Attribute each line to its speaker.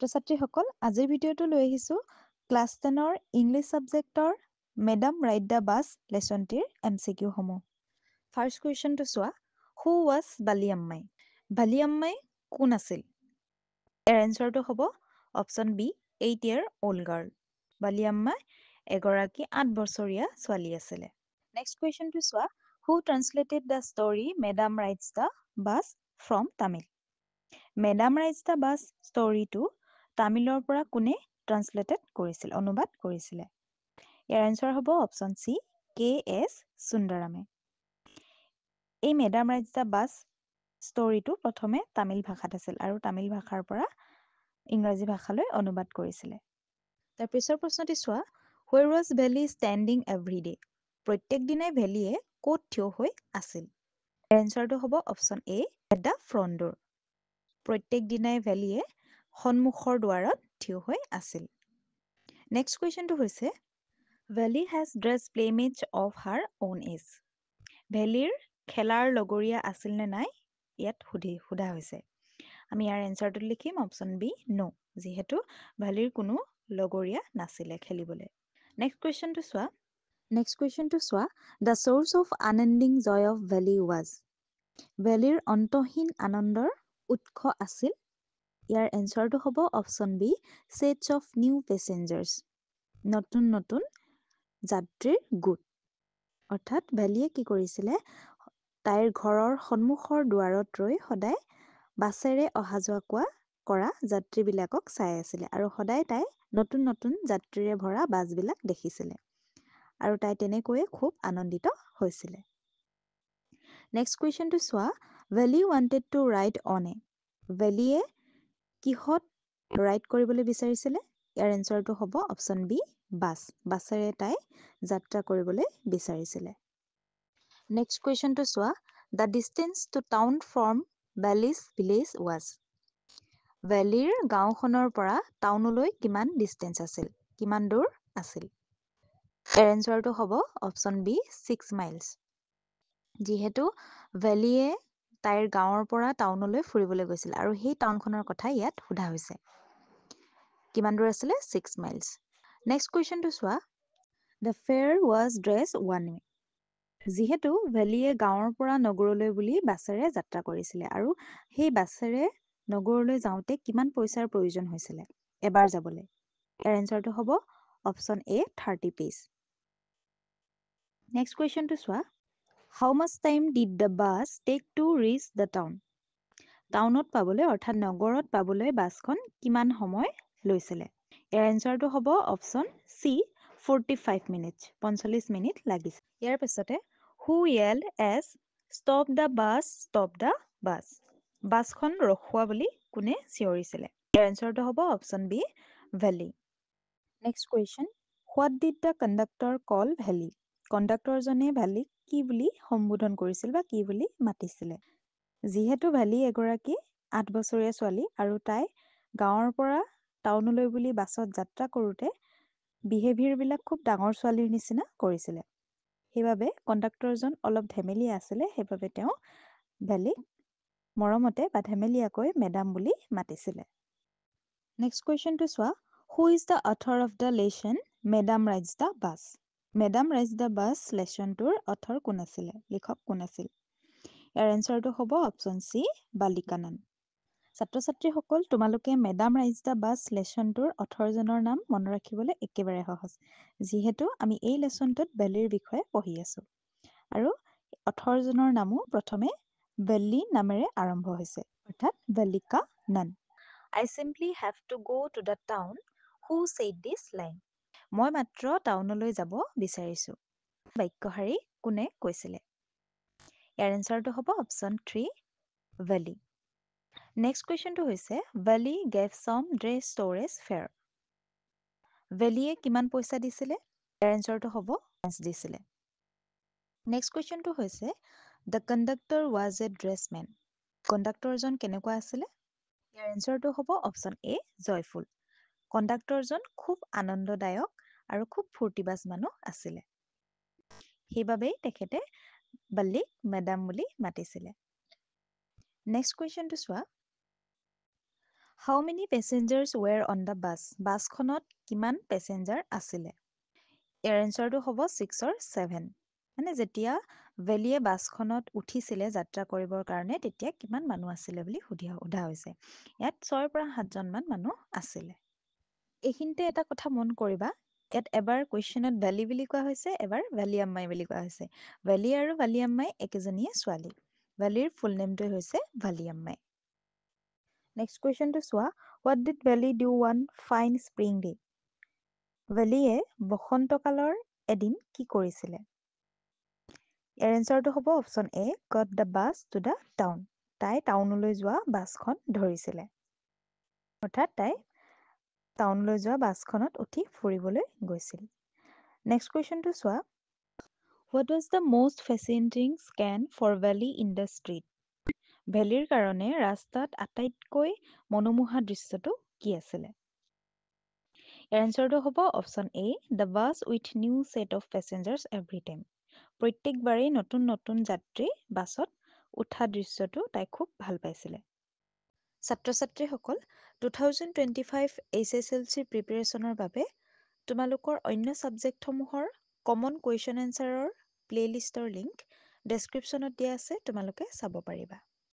Speaker 1: ছাত্ৰ-ছাত্ৰীসকল আজিৰ ভিডিঅ'টো লৈ আহিছোঁ ক্লাছ 10ৰ ইংলিছ ছাবজেক্টৰ মেডাম ৰাইড দ্য বাছ লেচনটিৰ MCQ সমূহ। ফাৰ্ষ্ট কুৱেশ্যনটো চোৱা, হু ৱাজ বালিয়াম্মাই? বালিয়াম্মাই কোন আছিল? ইয়াৰ এনচাৰটো হ'ব option B 8 year old girl। বালিয়াম্মাই এগৰাকী 8 বছৰীয়া ছোৱালী আছিলে। নেক্সট কুৱেশ্যনটো চোৱা, who translated the story madam rides the bus from Tamil? Madam rides the bus ষ্টৰীটো তামিলৰ পৰা কোনে ট্ৰান্সলেটেড কৰিছিল, অনুবাদ কৰিছিলে? ইয়াৰ এনচাৰ হ'ব অপশ্যন চি K.S. সুন্দৰামে। এই মেডাম ৰাইডছ দ্য বাছ ষ্টৰীটো প্ৰথমে তামিল ভাষাত আছিল আৰু তামিল ভাষাৰ পৰা ইংৰাজী ভাষালৈ অনুবাদ কৰিছিলে। তাৰ পিছৰ প্ৰশ্নটি চোৱা, where was valley standing every day? প্ৰত্যেক দিনাই ভেলিয়ে ক'ত থিয় হৈ আছিল? ইয়াৰ এনচাৰটো হ'ব option A at the front ডোৰ। প্ৰত্যেক দিনাই ভেলিয়ে সন্মুখৰ দুৱাৰত থিয় হৈ আছিল। নেক্সট কুৱেশ্যনটো হৈছে, Valli has dash playmates of her own age? ভেলিৰ খেলাৰ লগৰীয়া আছিল নে নাই ইয়াত সোধা হৈছে। আমি ইয়াৰ এনচাৰটো লিখিম অপশ্যন বি ন', যিহেতু ভেলিৰ কোনো লগৰীয়া নাছিলে খেলিবলৈ। নেক্সট কুৱেশ্যনটো চোৱা, the source of unending joy of Valli was? ভেলিৰ অন্তহীন আনন্দৰ উৎস আছিল? ইয়াৰ এনচাৰটো হ'ব option B sets of new passengers, নতুন নতুন যাত্ৰীৰ গোট। অৰ্থাৎ ভেলিয়ে কি কৰিছিলে, তাইৰ ঘৰৰ সন্মুখৰ দুৱাৰত ৰৈ সদায় বাছেৰে অহা যোৱা কৰা যাত্ৰীবিলাকক চাই আছিলে আৰু সদায় তাই নতুন নতুন যাত্ৰীৰে ভৰা বাছবিলাক দেখিছিলে আৰু তাই তেনেকৈয়ে খুব আনন্দিত হৈছিলে। নেক্সট কুৱেশ্যনটো চোৱা, Valli wanted to ride on a? ভেলিয়ে কিহত ৰাইড কৰিবলৈ বিচাৰিছিলে? ইয়াৰ এনচাৰটো হ'ব অপশ্যন বি বাছ। বাছেৰে তাই যাত্ৰা কৰিবলৈ বিচাৰিছিলে। নেক্সট কুৱেশ্যনটো চোৱা, the distance to town from Valli's village was? ভেলিৰ গাঁওখনৰ পৰা টাউনলৈ কিমান ডিষ্টেঞ্চ আছিল, কিমান দূৰ আছিল? ইয়াৰ এনচাৰটো হ'ব অপশ্যন বি 6 miles। যিহেতু ভেলিয়ে তাইৰ গাঁৱৰ পৰা টাউনলৈ ফুৰিবলৈ গৈছিল আৰু সেই টাউনখনৰ কথা ইয়াত সোধা হৈছে। কিমান দূৰ আছিলে? 6 miles। নেক্সট কুৱেশ্যনটো চোৱা, the fare was dash one way? যিহেতু ভেলিয়ে গাঁৱৰ পৰা নগৰলৈ বুলি বাছেৰে যাত্ৰা কৰিছিলে আৰু সেই বাছেৰে নগৰলৈ যাওঁতে কিমান পইচাৰ প্ৰয়োজন হৈছিলে এবাৰ যাবলৈ? ইয়াৰ এনচাৰটো হ'ব অপশ্যন এ 30 paise। নেক্সট কুৱেশ্যনটো চোৱা, how much time did the bus take to reach the town? টাউনত পাবলৈ অৰ্থাৎ নগৰত পাবলৈ বাছখন কিমান সময় লৈছিলে? ইয়াৰ এনচাৰটো হ'ব অপশ্যন চি 45 minutes, 45 মিনিট লাগিছিল। ইয়াৰ পিছতে who yelled as stop the bus stop the bus? বাছখন ৰখোৱা বুলি কোনে চিঞৰিছিলে? ইয়াৰ এনচাৰটো হ'ব option B Valli. Next question, what did the conductor call Valli? কণ্ডাক্টৰজনে ভেলিক কি বুলি সম্বোধন কৰিছিল বা কি বুলি মাতিছিলে? যিহেতু ভেলি এগৰাকী 8 বছৰীয়া ছোৱালী আৰু তাই গাঁৱৰ পৰা টাউনলৈ বুলি বাছত যাত্ৰা কৰোঁতে বিহেভিয়াৰবিলাক খুব ডাঙৰ ছোৱালীৰ নিচিনা কৰিছিলে। সেইবাবে কণ্ডাক্টৰজন অলপ ধেমেলীয়া আছিলে, সেইবাবে তেওঁ ভেলিক মৰমতে বা ধেমেলীয়াকৈ মেডাম বুলি মাতিছিলে। নেক্সট কুৱেশ্যনটো চোৱা, who is the author of the lesson madam rides the bus? Madam rides the bus লেচনটোৰ অথৰ কোন আছিলে, লিখক কোন আছিল? ইয়াৰ এনচাৰটো হ'ব অপশ্যন চি বালিকানান। ছাত্ৰ-ছাত্ৰীসকল, তোমালোকে মেডাম ৰাইডছ দ্য বাছ লেচনটোৰ অথৰজনৰ নাম মনত ৰাখিবলৈ একেবাৰে সহজ, যিহেতু আমি এই লেচনটোত ভেলিৰ বিষয়ে পঢ়ি আছোঁ আৰু অথৰজনৰ নামো প্ৰথমে ভেলি নামেৰে আৰম্ভ হৈছে, অৰ্থাৎ ভেলিকা নান। I simply have to go to the town. Who said this line? মই মাত্ৰ টাউনলৈ যাব বিচাৰিছোঁ। বাক্যশাৰী কোনে কৈছিলে? ইয়াৰ এনচাৰটো হ'ব অপশ্যন 3 ভেলি। নেক্সট কুৱেশ্যনটো হৈছে, ভেলি গেভ চাম ড্ৰেছ ষ্ট'ৰেজ ফেয়াৰ? ভেলিয়ে কিমান পইচা দিছিলে? ইয়াৰ এনচাৰটো হ'ব দিছিলে। নেক্সট কুৱেশ্যনটো হৈছে, দ্য কণ্ডাক্টৰ ৱাজ এ ড্ৰেছমেন? কণ্ডাক্টৰজন কেনেকুৱা আছিলে? ইয়াৰ এনচাৰটো হ'ব অপশ্যন এ জয়ফুল। কণ্ডাক্টৰজন খুব আনন্দদায়ক আৰু খুব ফূৰ্তিবাজ মানুহ আছিলে, সেইবাবেই তেখেতে বাল্লিক মেডাম বুলি মাতিছিলে। নেক্সট কুৱেশ্যনটো চোৱা, হাউ many passengers ৱেৰ on the bus বাছখনত কিমান পেছেঞ্জাৰ আছিলে ইয়াৰ এনচাৰটো হ'ব 6 or 7 মানে যেতিয়া ভেলিয়ে বাছখনত উঠিছিলে যাত্ৰা কৰিবৰ কাৰণে তেতিয়া কিমান মানুহ আছিলে বুলি সোধা হৈছে ইয়াত 6 পৰা 7জনমান মানুহ আছিলে এইখিনিতে এটা কথা মন কৰিবা ইয়াত এবাৰ কুৱেশ্যনত ভেলি বুলি কোৱা হৈছে এবাৰ ভেলিয়াম্মাই বুলি কোৱা হৈছে ভেলি আৰু ভেলিয়াম্মাই একেজনীয়ে ছোৱালী ভেলিৰ ফুল নেমটোৱে হৈছে ভালিয়াম্মাই নেক্সট কুৱেশ্যনটো চোৱা what did Valli do one fine spring day ভেলিয়ে বসন্তকালৰ এদিন কি কৰিছিলে ইয়াৰ এনচাৰটো হ'ব option A got the bus to the town তাই টাউনলৈ যোৱা বাছখন ধৰিছিলে অৰ্থাৎ তাই টাউনলৈ যোৱা বাছখনত উঠি ফুৰিবলৈ গৈছিল নেক্সট কুৱেশ্যনটো চোৱা what was the most fascinating scene for Valli in the street ভেলিৰ কাৰণে ৰাস্তাত আটাইতকৈ মনোমোহা দৃশ্যটো কি আছিলে ইয়াৰ এনচাৰটো হ'ব option A the bus with new set of passengers every time প্ৰত্যেকবাৰেই নতুন নতুন যাত্ৰী বাছত উঠা দৃশ্যটো তাই খুব ভাল পাইছিলে ছাত্ৰ ছাত্ৰীসকল 2025 HSLC প্ৰিপেৰেশ্যনৰ বাবে তোমালোকৰ অন্য ছাবজেক্টসমূহৰ কমন কুৱেশ্যন এনচাৰৰ প্লেলিষ্টৰ লিংক ডেছক্ৰিপশ্যনত দিয়া আছে তোমালোকে চাব পাৰিবা